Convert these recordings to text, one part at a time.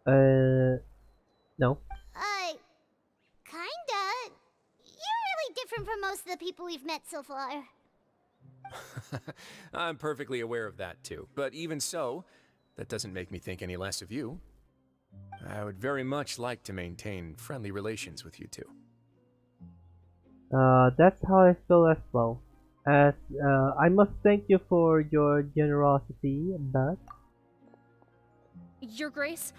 Uh, no. Kinda. You're really different from most of the people we've met so far. I'm perfectly aware of that too, but even so, that doesn't make me think any less of you. I would very much like to maintain friendly relations with you two. That's how I feel as well. As I must thank you for your generosity, but Your Grace,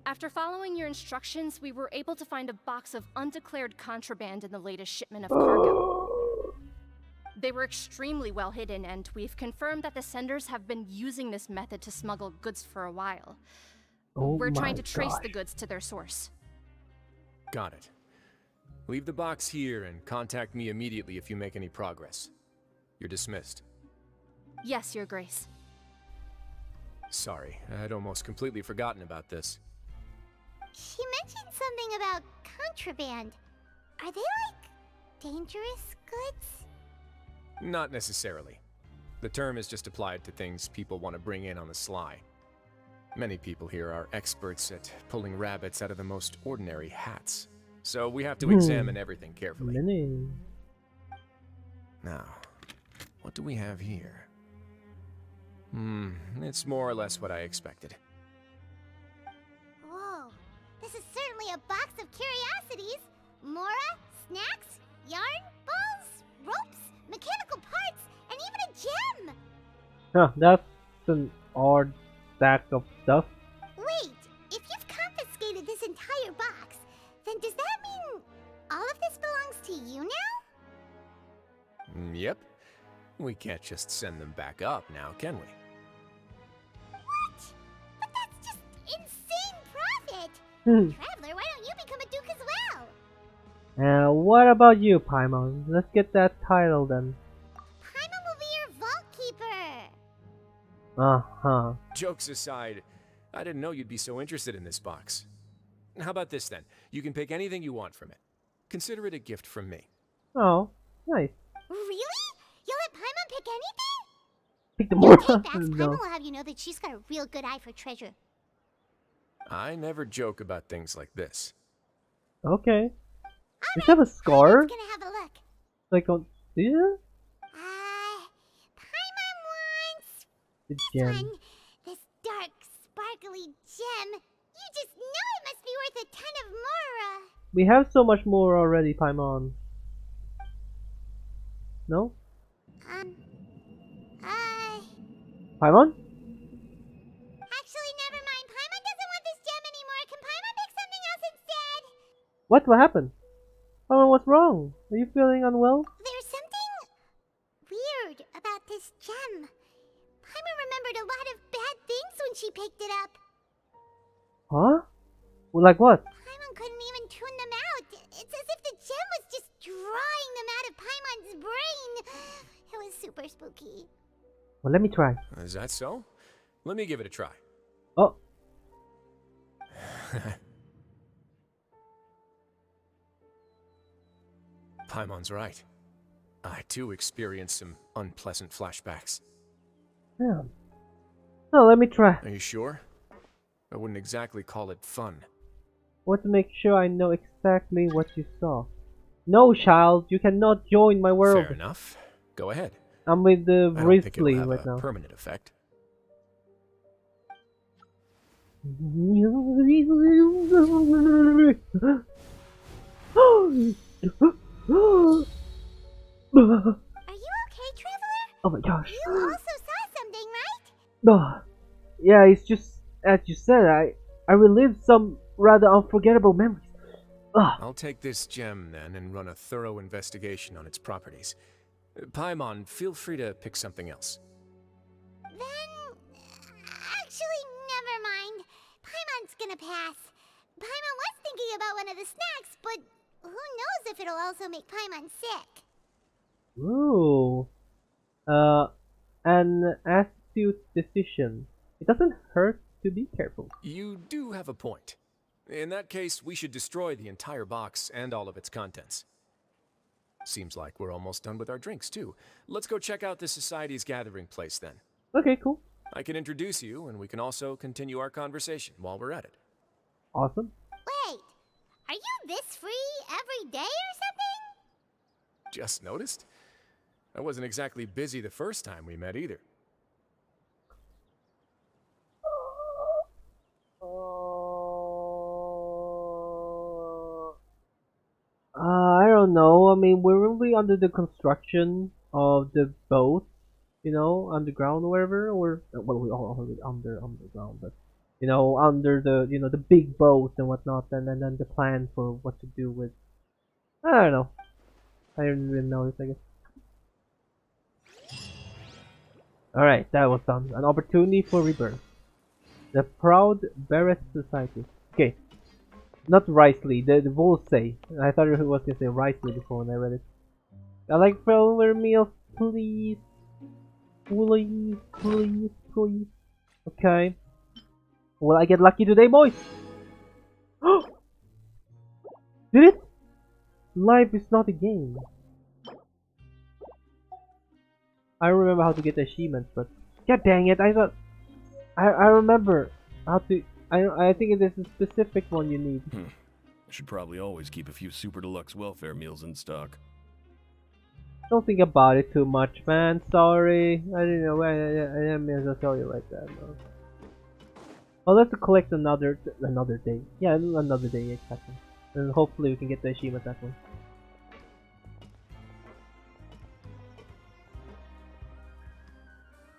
after following your instructions, we were able to find a box of undeclared contraband in the latest shipment of cargo. They were extremely well hidden, and we've confirmed that the senders have been using this method to smuggle goods for a while. oh We're trying my to trace gosh. the goods to their source. Got it. Leave the box here and contact me immediately if you make any progress. You're dismissed. Yes, Your Grace. Sorry, I'd almost completely forgotten about this. She mentioned something about contraband. Are they dangerous goods? Not necessarily. The term is just applied to things people want to bring in on the sly. Many people here are experts at pulling rabbits out of the most ordinary hats, so we have to examine everything carefully. Many. Now, what do we have here? It's more or less what I expected. Whoa, this is certainly a box of curiosities. Mora, snacks, yarn, balls, ropes, mechanical parts, and even a gem! Huh, that's an odd stack of stuff. Wait, if you've confiscated this entire box, then does that mean all of this belongs to you now? Yep. We can't just send them back up now, can we? What? But that's just insane profit! Hmm. Traveler, why don't you become a duke as well? What about you, Paimon? Let's get that title then. Paimon will be your vault keeper! Uh-huh. Jokes aside, I didn't know you'd be so interested in this box. How about this then? You can pick anything you want from it. Consider it a gift from me. Oh, nice. Really? You'll let Paimon pick anything? Pick the No more. takebacks. No. Paimon will have you know that she's got a real good eye for treasure. I never joke about things like this. Okay. Does Alright, she have a scar? Paimon's gonna have a look. Like on yeah? Paimon wants The this gem. one. This dark, sparkly gem. You just know it must be worth a ton of mora. We have so much more already, Paimon. No? Um, Paimon? actually, never mind. Paimon doesn't want this gem anymore. Can Paimon pick something else instead? What? What happened? Paimon, what's wrong? Are you feeling unwell? There's something weird about this gem. Paimon remembered a lot of bad things when she picked it up. Huh? Well, like what? Paimon couldn't even tune them out. It's as if the gem was just drawing them out of Paimon's brain. It was super spooky. Well, let me try. Is that so? Let me give it a try. Oh, Paimon's right. I too experienced some unpleasant flashbacks. yeah. Oh, let me try. Are you sure? I wouldn't exactly call it fun. Want to make sure I know exactly what you saw. No, child, you cannot join my world. Fair enough. Go ahead. I'm with the I don't think it'll Risley have right a now. permanent effect. Are you okay, Traveler? Oh my gosh. You also saw something, right? Ah, yeah, it's just as you said. I relived some rather unforgettable memories. Ah, I'll take this gem then and run a thorough investigation on its properties. Paimon, feel free to pick something else. Then, actually, never mind. Paimon's gonna pass. Paimon was thinking about one of the snacks, but who knows if it'll also make Paimon sick. ooh. An astute decision. It doesn't hurt to be careful. You do have a point. In that case, we should destroy the entire box and all of its contents. Seems like we're almost done with our drinks, too. Let's go check out the Society's gathering place, then. Okay, cool. I can introduce you, and we can also continue our conversation while we're at it. Awesome. Wait, are you this free every day or something? Just noticed? I wasn't exactly busy the first time we met either. I don't know. I mean, weren't we under the construction of the boat? You know, underground or whatever, or well, we all already underground, but under the the big boat and whatnot, and then the plan for what to do with. I don't know. I didn't really notice, I guess. All right, that was done. An opportunity for rebirth. The proud Barrett Society. Okay, not Risley. The rules say. I thought it was gonna say Risley before when I read it. I like filler meals, please. Please, please, please. Okay. Will I get lucky today, boys? Did it? Life is not a game. I remember how to get the achievements, but god dang it! I thought I remember how to. I think there's a specific one you need. I should probably always keep a few super deluxe welfare meals in stock. Don't think about it too much, man. Sorry, I didn't know. I didn't mean to tell you like that. No. Well, let's collect another day. Yeah, another day exactly, and hopefully we can get the achievement that one.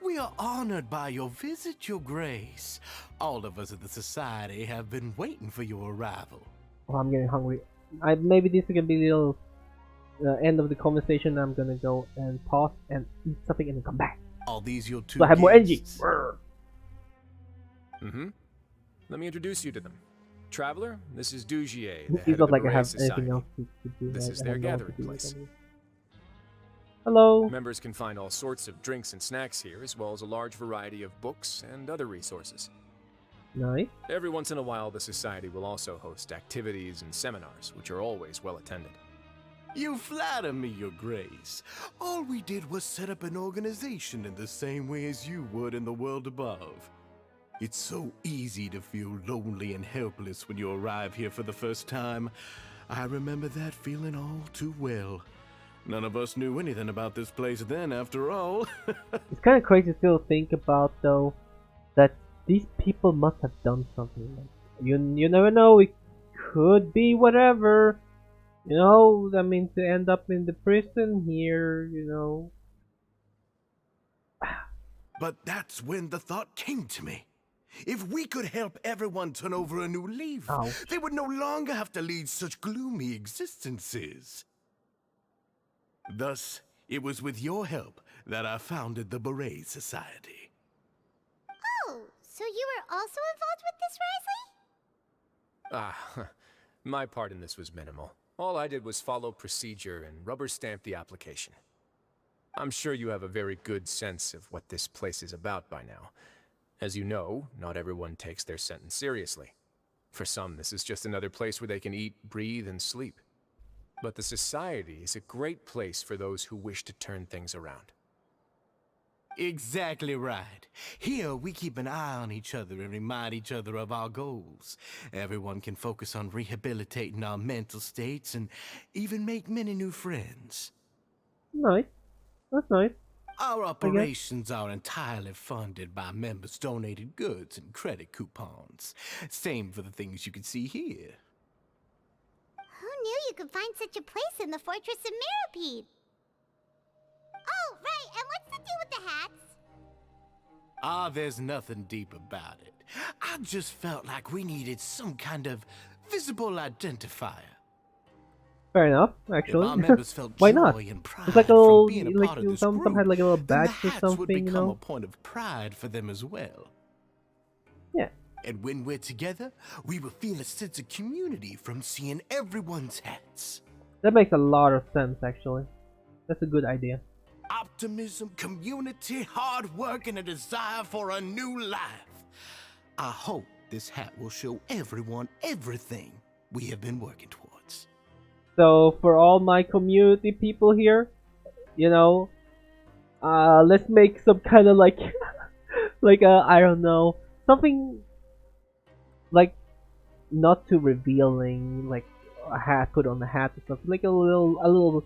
We are honored by your visit, Your Grace. All of us at the Society have been waiting for your arrival. Oh, I'm getting hungry. Maybe this is gonna be the little end of the conversation. I'm gonna go and pause and eat something and then come back. Are these your two So I have more energy. guests? Mm-hmm. Let me introduce you to them. Traveler, this is Dugier, the It's head not of the like I Beret have Society. anything else to do. This right? is I their have no one to gathering do, like, place. I mean. Hello. Members can find all sorts of drinks and snacks here, as well as a large variety of books and other resources. Nice. Every once in a while, the Society will also host activities and seminars, which are always well attended. You flatter me, Your Grace. All we did was set up an organization in the same way as you would in the world above. It's so easy to feel lonely and helpless when you arrive here for the first time. I remember that feeling all too well. None of us knew anything about this place then, after all. It's kind of crazy to still think about, though, that these people must have done something. Like, you never know. It could be whatever. You know, I mean, to end up in the prison here, But that's when the thought came to me. If we could help everyone turn over a new leaf, Ouch. they would no longer have to lead such gloomy existences. Thus, it was with your help that I founded the Beret Society. Oh, so you were also involved with this, Risley? My part in this was minimal. All I did was follow procedure and rubber stamp the application. I'm sure you have a very good sense of what this place is about by now. As you know, not everyone takes their sentence seriously. For some, this is just another place where they can eat, breathe, and sleep. But the Society is a great place for those who wish to turn things around. Exactly right. Here, we keep an eye on each other and remind each other of our goals. Everyone can focus on rehabilitating our mental states and even make many new friends. Nice. That's nice. Our operations are entirely funded by members' donated goods and credit coupons. Same for the things you can see here. Who knew you could find such a place in the Fortress of Mirapede? Oh, right, and what's the deal with the hats? Ah, there's nothing deep about it. I just felt like we needed some kind of visible identifier. Fair enough, If actually. our members felt Why joy not? and pride It's like a from little, being a like part of this some group, had like a little then badge the or hats would something, become a point of pride for them as well. Yeah. And when we're together, we will feel a sense of community from seeing everyone's hats. That makes a lot of sense, actually. That's a good idea. Optimism, community, hard work, and a desire for a new life. I hope this hat will show everyone everything we have been working towards. So for all my community people here, let's make some kind of like, I don't know, something like not too revealing, like a hat, put on a hat or something, like a little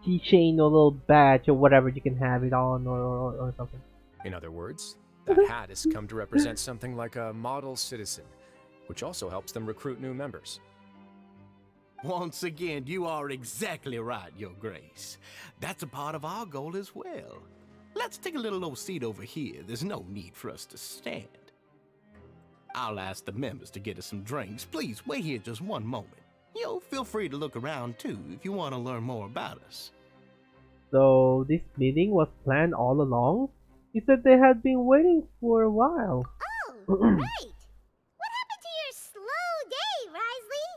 keychain or a little badge or whatever you can have it on or something. In other words, that hat has come to represent something like a model citizen, which also helps them recruit new members. Once again, you are exactly right, Your Grace. That's a part of our goal as well. Let's take a little old seat over here. There's no need for us to stand. I'll ask the members to get us some drinks. Please wait here just one moment. Feel free to look around too if you want to learn more about us. So this meeting was planned all along? He said they had been waiting for a while. Oh, right. What happened to your slow day, Risley?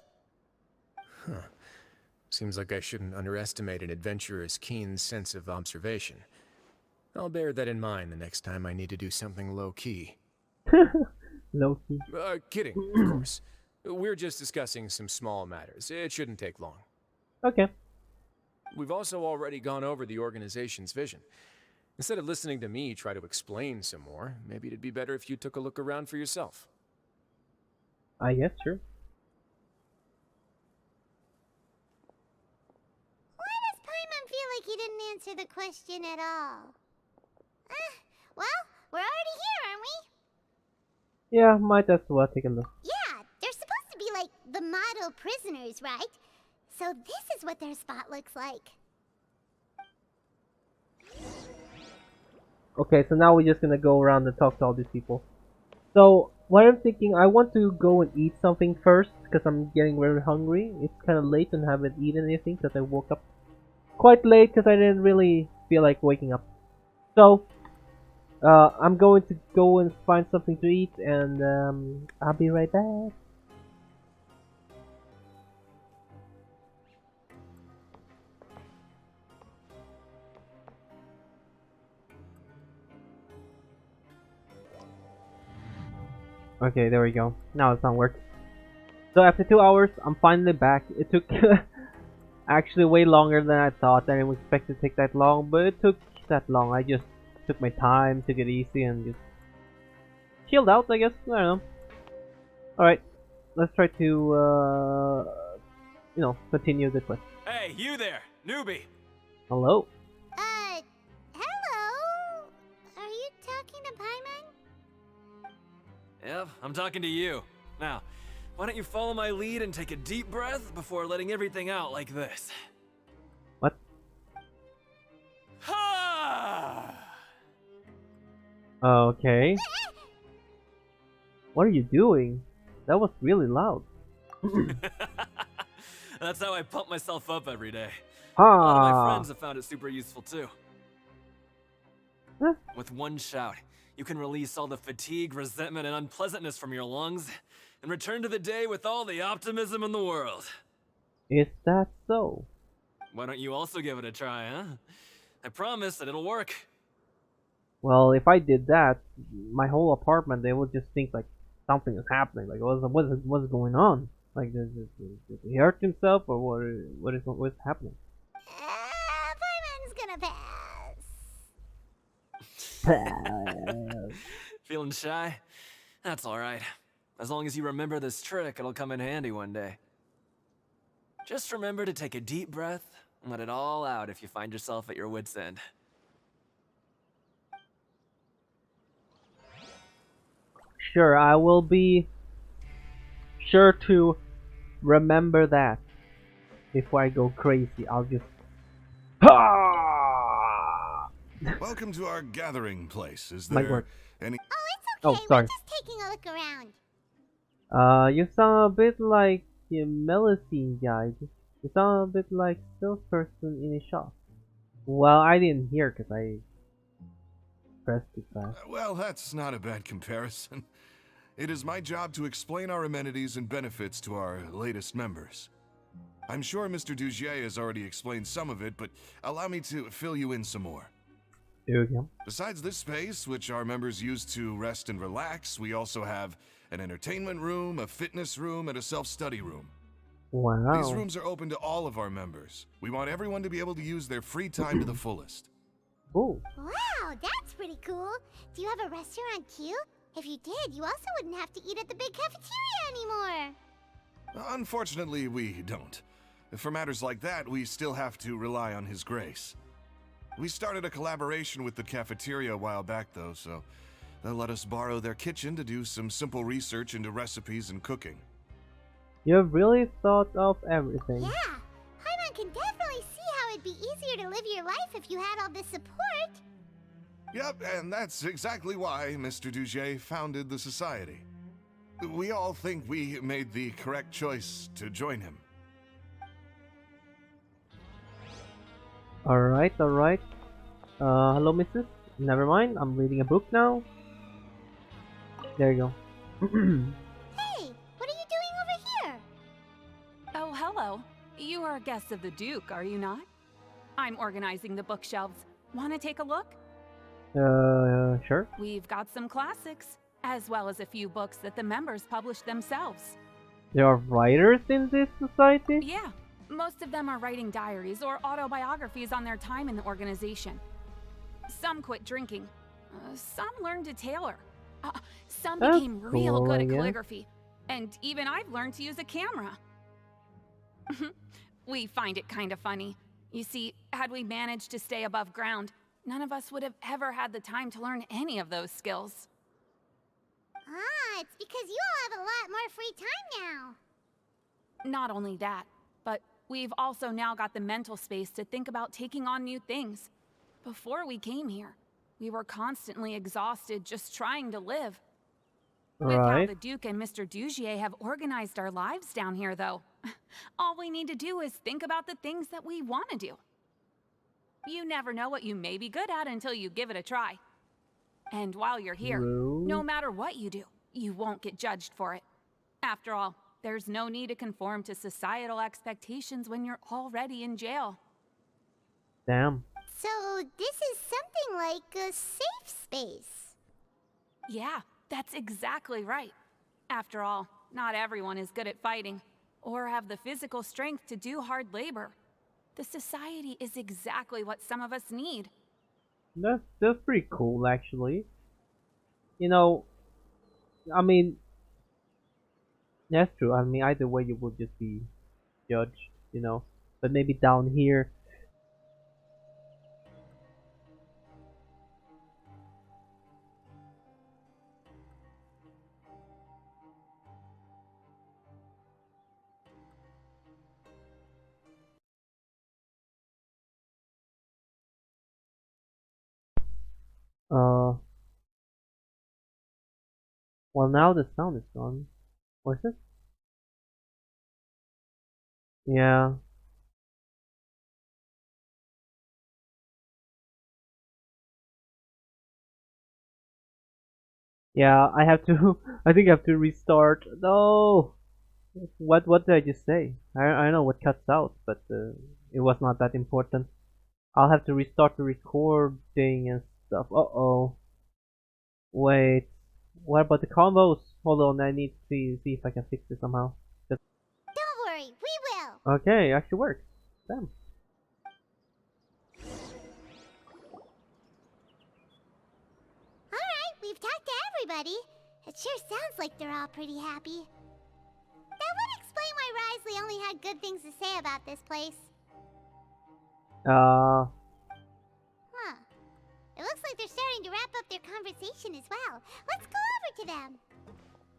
Huh. Seems like I shouldn't underestimate an adventurer's keen sense of observation. I'll bear that in mind the next time I need to do something low-key. Low-key. Kidding, of course. We're just discussing some small matters. It shouldn't take long. Okay. We've also already gone over the organization's vision. Instead of listening to me try to explain some more, maybe it'd be better if you took a look around for yourself. I guess, sure. Why does Paimon feel like he didn't answer the question at all? Well, we're already here, aren't we? Yeah, might as well take a look. Yeah, they're supposed to be like the model prisoners, right? So this is what their spot looks like. Okay, so now we're just gonna go around and talk to all these people. So, what I'm thinking, I want to go and eat something first, because I'm getting very hungry. It's kind of late and haven't eaten anything, because I woke up quite late, because I didn't really feel like waking up. So, I'm going to go and find something to eat, and I'll be right back. Okay, there we go. Now it's not working. So after 2 hours, I'm finally back. It took actually way longer than I thought. I didn't expect it to take that long, but it took that long. I just took my time, took it easy, and just chilled out, I guess. I don't know. Alright, let's try to, continue the quest. Hey, you there, newbie! Hello? Hello? Are you talking to Paimon? Yep, I'm talking to you. Now, why don't you follow my lead and take a deep breath before letting everything out like this? What? Ha! Okay. What are you doing? That was really loud. That's how I pump myself up every day. A lot of my Ah. friends have found it super useful too. Huh? With one shout, you can release all the fatigue, resentment, and unpleasantness from your lungs, and return to the day with all the optimism in the world. Is that so? Why don't you also give it a try, huh? I promise that it'll work. Well, if I did that, my whole apartment, they would just think like something is happening. Like, what's going on? Like, did he hurt himself, or what's happening? Paimon's gonna pass. Feeling shy? That's alright. As long as you remember this trick, it'll come in handy one day. Just remember to take a deep breath and let it all out if you find yourself at your wit's end. Sure, I will be sure to remember that. Before I go crazy, I'll just... Welcome to our gathering place. Is Might there work. any... Oh, it's Oh, okay. sorry. We're just taking a look around. You sound a bit like a Melusine guy. You sound a bit like salesperson in a shop. Well, I didn't hear because I pressed it fast. Well, that's not a bad comparison. It is my job to explain our amenities and benefits to our latest members. I'm sure Mr. Dugier has already explained some of it, but allow me to fill you in some more. There we go. Besides this space, which our members use to rest and relax, we also have an entertainment room, a fitness room, and a self-study room. Wow. These rooms are open to all of our members. We want everyone to be able to use their free time to the fullest. Oh. Wow, that's pretty cool. Do you have a restaurant too? If you did, you also wouldn't have to eat at the big cafeteria anymore. Unfortunately, we don't. For matters like that, we still have to rely on His grace. We started a collaboration with the cafeteria a while back, though, so they'll let us borrow their kitchen to do some simple research into recipes and cooking. You've really thought of everything. Yeah, Paimon can definitely see how it'd be easier to live your life if you had all this support. Yep, and that's exactly why Mr. Dugier founded the society. We all think we made the correct choice to join him. Alright, alright. Hello, missus? Never mind, I'm reading a book now. There you go. Hey, what are you doing over here? Oh, hello. You are guests of the Duke, are you not? I'm organizing the bookshelves. Want to take a look? Sure. We've got some classics, as well as a few books that the members published themselves. There are writers in this society? Yeah, most of them are writing diaries or autobiographies on their time in the organization. Some quit drinking. Some learned to tailor. Some That's became real cool, good I at guess. calligraphy. And even I've learned to use a camera. We find it kind of funny. You see, had we managed to stay above ground, none of us would have ever had the time to learn any of those skills. Ah, it's because you all have a lot more free time now. Not only that, but we've also now got the mental space to think about taking on new things. Before we came here, we were constantly exhausted just trying to live. With how Right. the Duke and Mr. Dugier have organized our lives down here, though, all we need to do is think about the things that we want to do. You never know what you may be good at until you give it a try. And while you're here, True. no matter what you do, you won't get judged for it. After all, there's no need to conform to societal expectations when you're already in jail. Damn. So this is something like a safe space. Yeah, that's exactly right. After all, not everyone is good at fighting, or have the physical strength to do hard labor. The society is exactly what some of us need. That's pretty cool, actually. You know, I mean, that's true. I mean, either way, you will just be judged, you know. But maybe down here, uh, well, now the sound is gone. What's it? Yeah. Yeah, I have to. I think I have to restart. No. What did I just say? I know what cuts out, but it was not that important. I'll have to restart the recording and stuff. Uh-oh. Wait. What about the combos? Hold on, I need to see if I can fix it somehow. Don't worry, we will. Okay, it actually works. Damn. Alright, we've talked to everybody. It sure sounds like they're all pretty happy. That would explain why Risley only had good things to say about this place. Uh, Huh. It looks like they're starting to wrap up their conversation as well. Let's go over to them.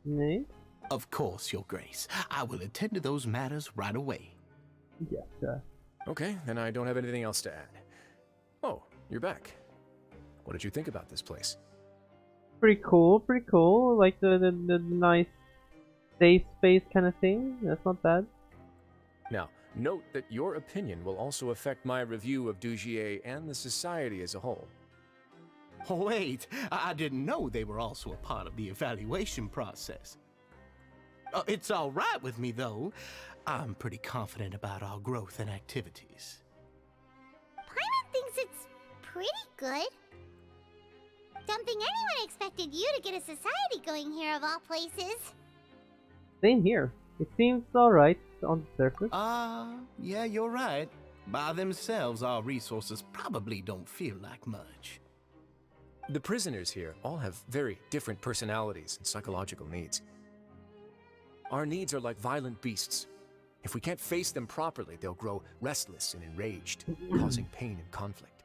nee? Of course, Your Grace. I will attend to those matters right away. Yes, Okay, then I don't have anything else to add. Oh, you're back. What did you think about this place? pretty cool, pretty cool. Like the nice safe space kind of thing. That's not bad. Now, note that your opinion will also affect my review of Dugier and the society as a whole. Wait, I didn't know they were also a part of the evaluation process. It's all right with me, though. I'm pretty confident about our growth and activities. Paimon thinks it's pretty good. Don't think anyone expected you to get a society going here of all places. Same here. It seems alright on the surface. Yeah, you're right. By themselves, our resources probably don't feel like much. The prisoners here all have very different personalities and psychological needs. Our needs are like violent beasts. If we can't face them properly, they'll grow restless and enraged, causing pain and conflict.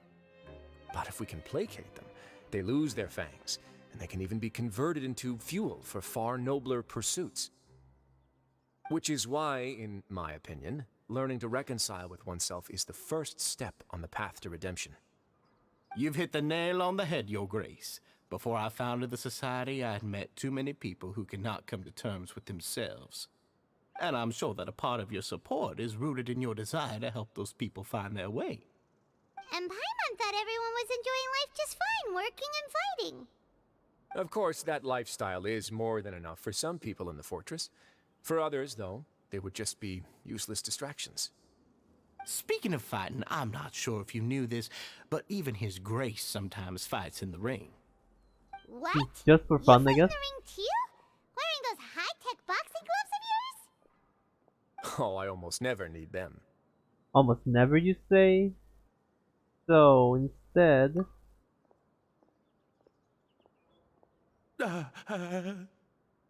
But if we can placate them, they lose their fangs, and they can even be converted into fuel for far nobler pursuits. Which is why, in my opinion, learning to reconcile with oneself is the first step on the path to redemption. You've hit the nail on the head, Your Grace. Before I founded the Society, I had met too many people who could not come to terms with themselves. And I'm sure that a part of your support is rooted in your desire to help those people find their way. And Paimon thought everyone was enjoying life just fine, working and fighting. Of course, that lifestyle is more than enough for some people in the fortress. For others, though, they would just be useless distractions. Speaking of fighting, I'm not sure if you knew this, but even His Grace sometimes fights in the ring. What? Just for fun, I You guess. fight in the ring too? Wearing those high-tech boxing gloves of yours? Oh, I almost never need them. Almost never, you say? So, instead...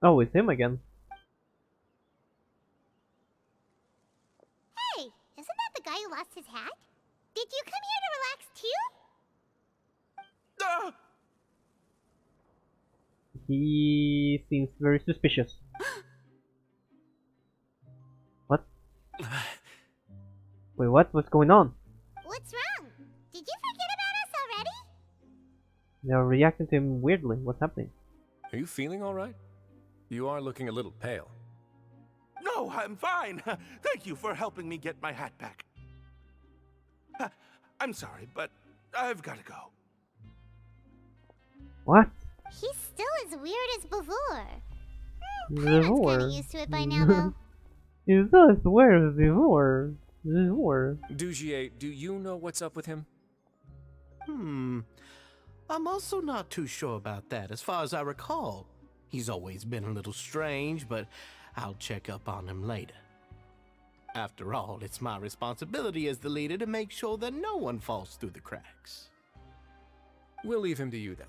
Oh, it's him again. Hey, isn't that the guy who lost his hat? Did you come here to relax too? He seems very suspicious. What? Wait, what? What's going on? What's wrong? Did you forget about us already? They're reacting to him weirdly. What's happening? Are you feeling all right? You are looking a little pale. No, I'm fine. Thank you for helping me get my hat back. I'm sorry, but I've got to go. What? He's still as weird as before. He's Paimon's before. kinda used to it by now, though. He's not as weird as before. Before. Dugier, do you know what's up with him? I'm also not too sure about that. As far as I recall, he's always been a little strange, but I'll check up on him later. After all, it's my responsibility as the leader to make sure that no one falls through the cracks. We'll leave him to you then.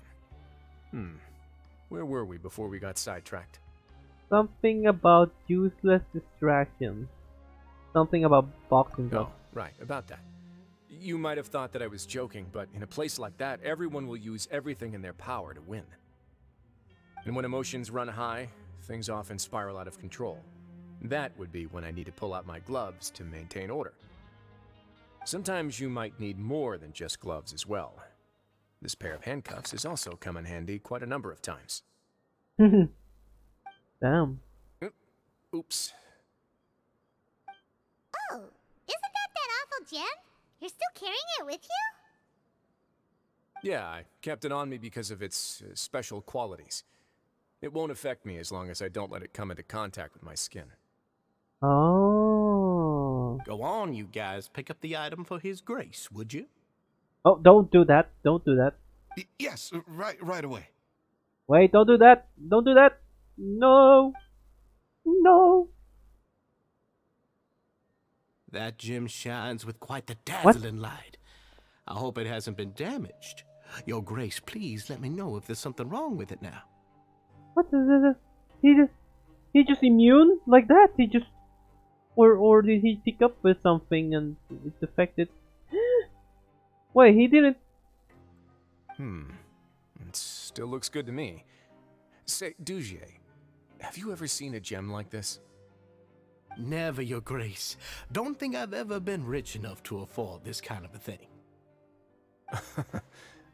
Where were we before we got sidetracked? Something about useless distractions. Something about boxing gloves. Oh, right, about that. You might have thought that I was joking, but in a place like that, everyone will use everything in their power to win. And when emotions run high, things often spiral out of control. That would be when I need to pull out my gloves to maintain order. Sometimes you might need more than just gloves as well. This pair of handcuffs has also come in handy quite a number of times. Damn. Oops. Oh, isn't that awful gem? You're still carrying it with you? Yeah, I kept it on me because of its special qualities. It won't affect me as long as I don't let it come into contact with my skin. Oh. Go on, you guys. Pick up the item for His Grace, would you? Oh, don't do that. Don't do that. Yes, right away. Wait, don't do that. Don't do that. No. No. That gem shines with quite the dazzling light. I hope it hasn't been damaged. Your Grace, please let me know if there's something wrong with it now. What is it? He just immune like that? He just, or did he pick up with something and it's affected? Wait, he didn't. It still looks good to me. Say, Dugier, have you ever seen a gem like this? Never, Your Grace. Don't think I've ever been rich enough to afford this kind of a thing.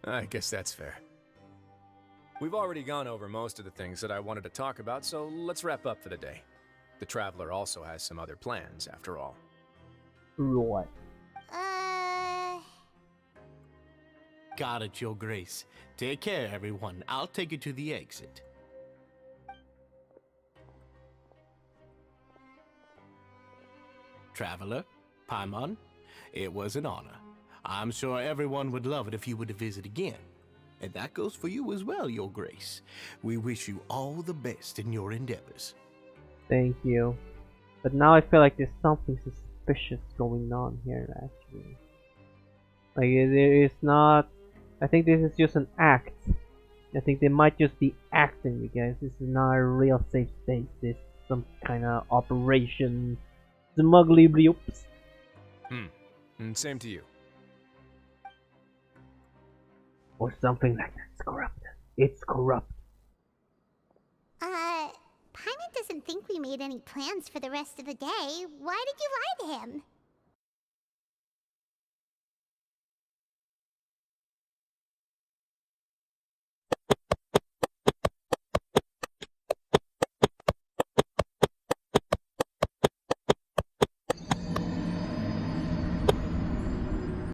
I guess that's fair. We've already gone over most of the things that I wanted to talk about, so let's wrap up for the day. The Traveler also has some other plans, after all. Right. Got it, Your Grace. Take care, everyone. I'll take you to the exit. Traveler, Paimon, it was an honor. I'm sure everyone would love it if you were to visit again. And that goes for you as well, Your Grace. We wish you all the best in your endeavors. Thank you. But now I feel like there's something suspicious going on here, actually. Like, there is not... I think this is just an act. I think they might just be acting, you guys. This is not a real safe space. some kind of operation smugly bloops. And same to you. Or something like that. It's corrupt. It's corrupt. Paimon doesn't think we made any plans for the rest of the day. Why did you lie to him?